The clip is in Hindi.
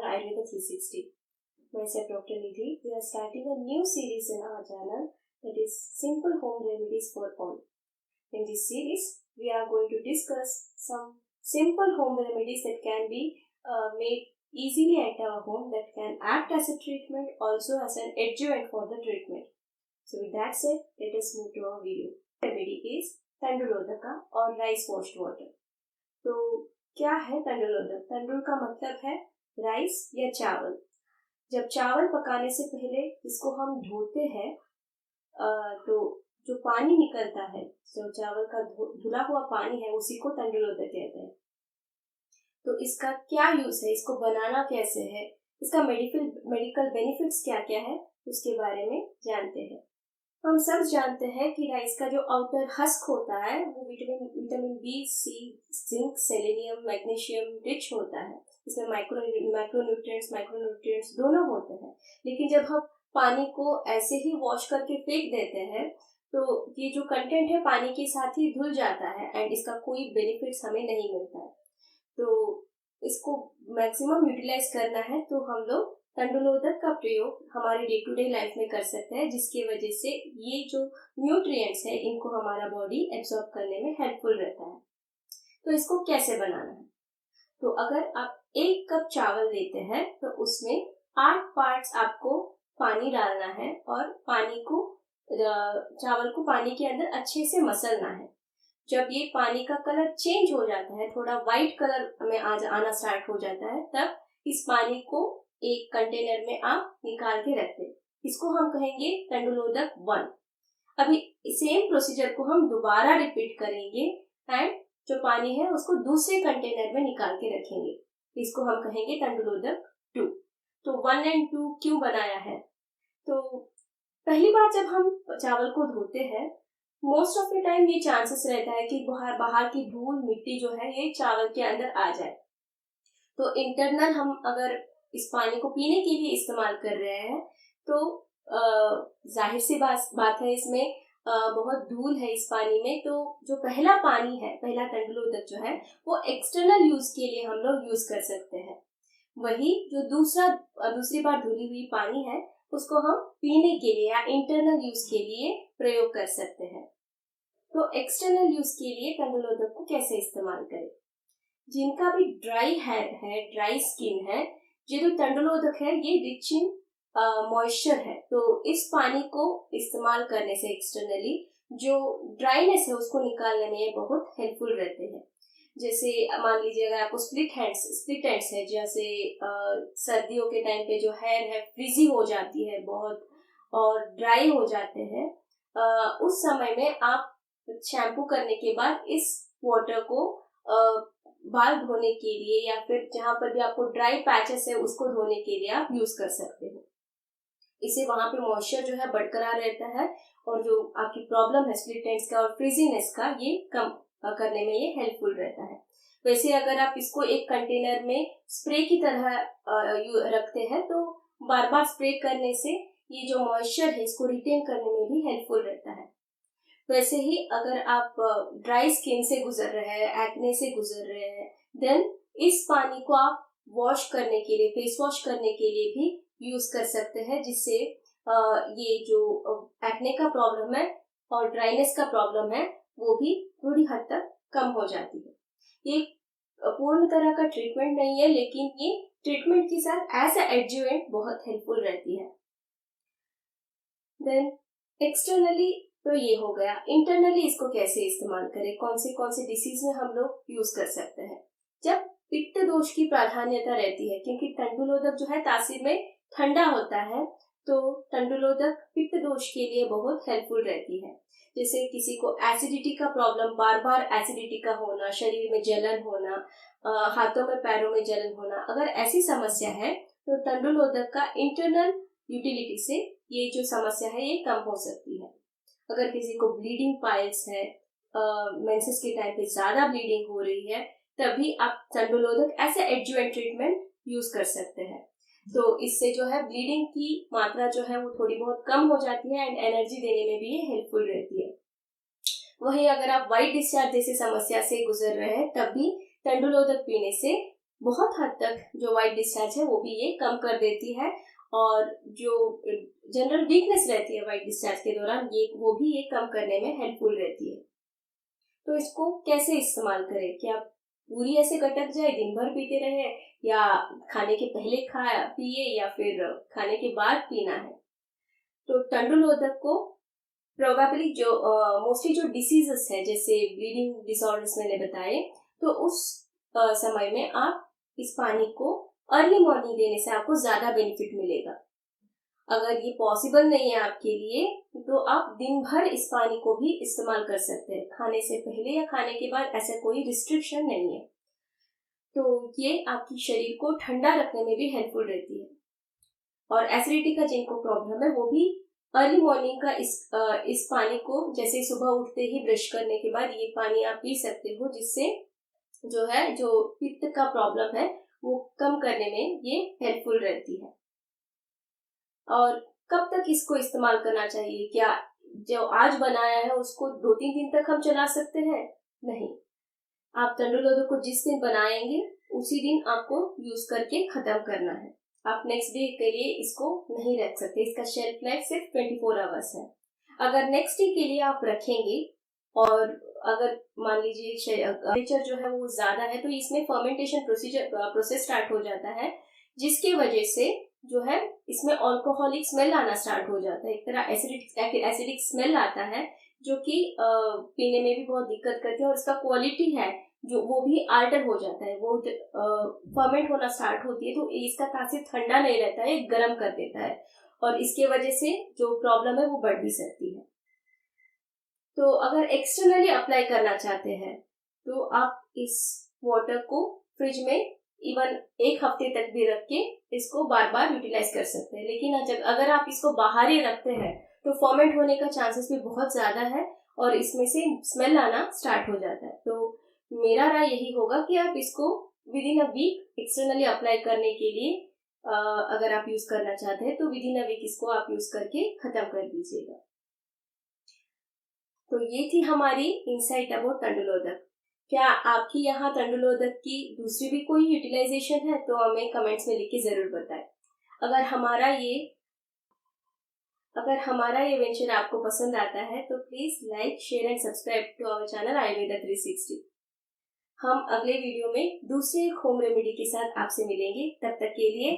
Ayurveda 360. Myself Dr. Nidhi. We are starting a new series in our channel, that is Simple Home Remedies for All. In this series, we are going to discuss some simple home remedies that can be made easily at our home, that can act as a treatment, also as an adjuvant for the treatment. So with that said, let us move to our video. Remedy is तंडुलोदका और राइस वॉश्ड वाटर. तो क्या है तंडुलोदक? तंडुल का मतलब है राइस या चावल. जब चावल पकाने से पहले इसको हम धोते हैं तो जो पानी निकलता है, जो चावल का धुला हुआ पानी है, उसी को तंडुलोदक कहते हैं. तो इसका क्या यूज है, इसको बनाना कैसे है, इसका मेडिकल बेनिफिट्स क्या क्या है, उसके बारे में जानते हैं. हम सब जानते हैं कि राइस का जो आउटर हस्क होता है वो विटामिन बी, सी, जिंक, सेलेनियम, मैग्नीशियम रिच होता है. इसमें माइक्रोन्यूट्रिएंट्स दोनों होते हैं. लेकिन जब हम पानी को ऐसे ही वॉश करके फेंक देते हैं तो ये जो कंटेंट है पानी के साथ ही धुल जाता है एंड इसका कोई बेनिफिट्स हमें नहीं मिलता है. तो इसको मैक्सिमम यूटिलाइज करना है तो हम लोग तंडुलोदक का प्रयोग हमारे डे टू डे लाइफ में कर सकते हैं, जिसकी वजह से ये जो न्यूट्रिएंट्स है इनको हमारा बॉडी एब्सॉर्ब करने में हेल्पफुल रहता है. तो इसको कैसे बनाना है? तो अगर आप 1 कप चावल लेते हैं तो उसमें 8 पार्ट्स आपको पानी डालना है और चावल को पानी के अंदर अच्छे से मसलना है. जब ये पानी का कलर चेंज हो जाता है, थोड़ा व्हाइट कलर में आना स्टार्ट हो जाता है, तब इस पानी को एक कंटेनर में आप निकाल के रखते हैं. इसको हम कहेंगे तंडुलोदक 1. अभी सेम प्रोसीजर को हम दोबारा रिपीट करेंगे एंड जो पानी है उसको दूसरे कंटेनर में निकाल के रखेंगे. इसको हम कहेंगे तंडुलोदक 2. तो 1 और 2 क्यों बनाया है? तो पहली बार जब हम चावल को धोते हैं, मोस्ट ऑफ द टाइम ये चांसेस रहता है कि बाहर की धूल मिट्टी जो है ये चावल के अंदर आ जाए. तो इंटरनल हम अगर इस पानी को पीने के लिए इस्तेमाल कर रहे हैं तो जाहिर सी बात है, इसमें बहुत धूल है इस पानी में. तो जो पहला पानी है, पहला तंडुलोदक जो है वो एक्सटर्नल यूज के लिए हम लोग यूज कर सकते हैं. वही जो दूसरी बार धुली हुई पानी है उसको हम पीने के लिए या इंटरनल यूज के लिए प्रयोग कर सकते हैं. तो एक्सटर्नल यूज के लिए तंडुलोदक को कैसे इस्तेमाल करें? जिनका भी ड्राई हेयर है, ड्राई स्किन है, ये जो तंडुलोदक है ये रिच इन मॉइस्चर है. तो इस पानी को इस्तेमाल करने से एक्सटर्नली जो ड्राइनेस है उसको निकालने में ये बहुत हेल्पफुल रहते हैं. जैसे मान लीजिए अगर आपको स्प्लिट एंड्स है, जैसे सर्दियों के टाइम पे जो हेयर है फ्रीजी हो जाती है बहुत और ड्राई हो जाते हैं, उस समय में आप शैम्पू करने के बाद इस वाटर को बाल धोने के लिए या फिर जहां पर भी आपको ड्राई पैचेस है उसको धोने के लिए आप यूज कर सकते हो. इससे वहां पे मॉइस्चर जो है बरकरार रहता है और जो आपकी प्रॉब्लम है स्प्लिट एंड्स का और फ्रीजीनेस का, ये कम करने में ये हेल्पफुल रहता है. वैसे अगर आप इसको एक कंटेनर में स्प्रे की तरह रखते हैं तो बार बार स्प्रे करने से ये जो मॉइस्चर है इसको रिटेन करने में भी हेल्पफुल रहता है. वैसे ही अगर आप ड्राई स्किन से गुजर रहे हैं, एक्ने से गुजर रहे हैं, देन इस पानी को आप वॉश करने के लिए, फेस वॉश करने के लिए भी यूज कर सकते हैं, जिससे ये जो एक्ने का प्रॉब्लम है और ड्राइनेस का प्रॉब्लम है वो भी थोड़ी हद तक कम हो जाती है. ये पूर्ण तरह का ट्रीटमेंट नहीं है, लेकिन ये ट्रीटमेंट के साथ एज अ एडजुवेंट बहुत हेल्पफुल रहती है. देन एक्सटर्नली तो ये हो गया. इंटरनली इसको कैसे इस्तेमाल करें, कौन से डिसीज में हम लोग यूज कर सकते हैं? जब पित्त दोष की प्राधान्यता रहती है, क्योंकि तंडुलोदक जो है तासीर में ठंडा होता है, तो तंडुलोदक पित्त दोष के लिए बहुत हेल्पफुल रहती है. जैसे किसी को एसिडिटी का प्रॉब्लम, बार बार एसिडिटी का होना, शरीर में जलन होना, हाथों में पैरों में जलन होना, अगर ऐसी समस्या है तो तंडुलोदक का इंटरनल यूटिलिटी से ये जो समस्या है ये कम हो सकती है. अगर किसी को ब्लीडिंग पाइल्स है, मेंसेस के टाइम पे ज्यादा ब्लीडिंग हो रही है, तभी आप तंडुलोदक ऐसे एडजुवेंट ट्रीटमेंट यूज कर सकते हैं. तो इससे जो है ब्लीडिंग की मात्रा जो है वो थोड़ी बहुत कम हो जाती है एंड एनर्जी देने में भी ये हेल्पफुल रहती है. वहीं अगर आप व्हाइट डिस्चार्ज जैसी समस्या से गुजर रहे हैं, तब भी तंडुलोदक पीने से बहुत हद तक जो वाइट डिस्चार्ज है वो भी ये कम कर देती है, और जो जनरल वीकनेस रहती है वाइट डिस्चार्ज के दौरान वो भी ये कम करने में हेल्पफुल रहती है। तो इसको कैसे इस्तेमाल करें? क्या पूरी ऐसे गटक जाए, दिन भर पीते रहे, या खाने के पहले पिए, या फिर खाने के बाद पीना है? तो तंडुलोदक को प्रोबेबली जो मोस्टली जो डिसीजेस है जैसे ब्लीडिंग डिसऑर्डर्स मैंने बताए, तो उस समय में आप इस पानी को अर्ली मॉर्निंग देने से आपको ज्यादा बेनिफिट मिलेगा। अगर ये पॉसिबल नहीं है आपके लिए तो आप दिन भर इस पानी को भी इस्तेमाल कर सकते हैं, खाने से पहले या खाने के बाद, ऐसा कोई रिस्ट्रिक्शन नहीं है। तो ये आपकी शरीर को ठंडा रखने में भी हेल्पफुल रहती है। और एसिडिटी का जिनको प्रॉब्लम है वो भी अर्ली मॉर्निंग का इस पानी को, जैसे सुबह उठते ही ब्रश करने के बाद ये पानी आप पी सकते हो, जिससे जो पित्त का प्रॉब्लम है वो कम करने में ये हेल्पफुल रहती है। और कब तक इसको इस्तेमाल करना चाहिए? क्या जो आज बनाया है उसको 2-3 दिन तक हम चला सकते हैं? नहीं, आप तंडुलोदक को जिस दिन बनाएंगे उसी दिन आपको यूज करके खत्म करना है। आप नेक्स्ट डे के लिए इसको नहीं रख सकते, इसका शेल्फ लाइफ सिर्फ 24 आवर्स है। अगर नेक्स्ट डे के लिए आप रखेंगे और अगर मान लीजिए टेम्परेचर जो है वो ज्यादा है, तो इसमें फर्मेंटेशन प्रोसेस स्टार्ट हो जाता है, जिसकी वजह से जो है इसमें अल्कोहलिक स्मेल आना स्टार्ट हो जाता है। एक तरह एसिडिक स्मेल आता है, जो कि पीने में भी बहुत दिक्कत करती है, और इसका क्वालिटी है जो वो भी अल्टर हो जाता है, वो फर्मेंट होना स्टार्ट होती है। तो इसका तासीर ठंडा नहीं रहता है, गर्म कर देता है, और इसके वजह से जो प्रॉब्लम है वो बढ़ भी सकती है। तो अगर एक्सटर्नली अप्लाई करना चाहते हैं तो आप इस वाटर को फ्रिज में इवन 1 हफ्ते तक भी रख के इसको बार बार यूटिलाइज कर सकते हैं। लेकिन अगर आप इसको बाहर ही रखते हैं तो फर्मेंट होने का चांसेस भी बहुत ज्यादा है, और इसमें से स्मेल आना स्टार्ट हो जाता है। तो मेरा राय यही होगा कि आप इसको within a week externally apply करने के लिए अगर आप यूज करना चाहते हैं तो विद इन अ वीक इसको आप यूज करके खत्म कर दीजिएगा। तो ये थी हमारी इनसाइट अबाउट तंडुलोदक। क्या आपकी यहाँ तंडुलोदक की दूसरी भी कोई यूटिलाइजेशन है तो हमें कमेंट्स में लिख के जरूर बताएं। अगर हमारा ये वेंचर आपको पसंद आता है तो please like, share and subscribe to our channel Ayurveda 360। हम अगले वीडियो में दूसरे एक होम रेमेडी के साथ आपसे मिलेंगे। तब तक के लिए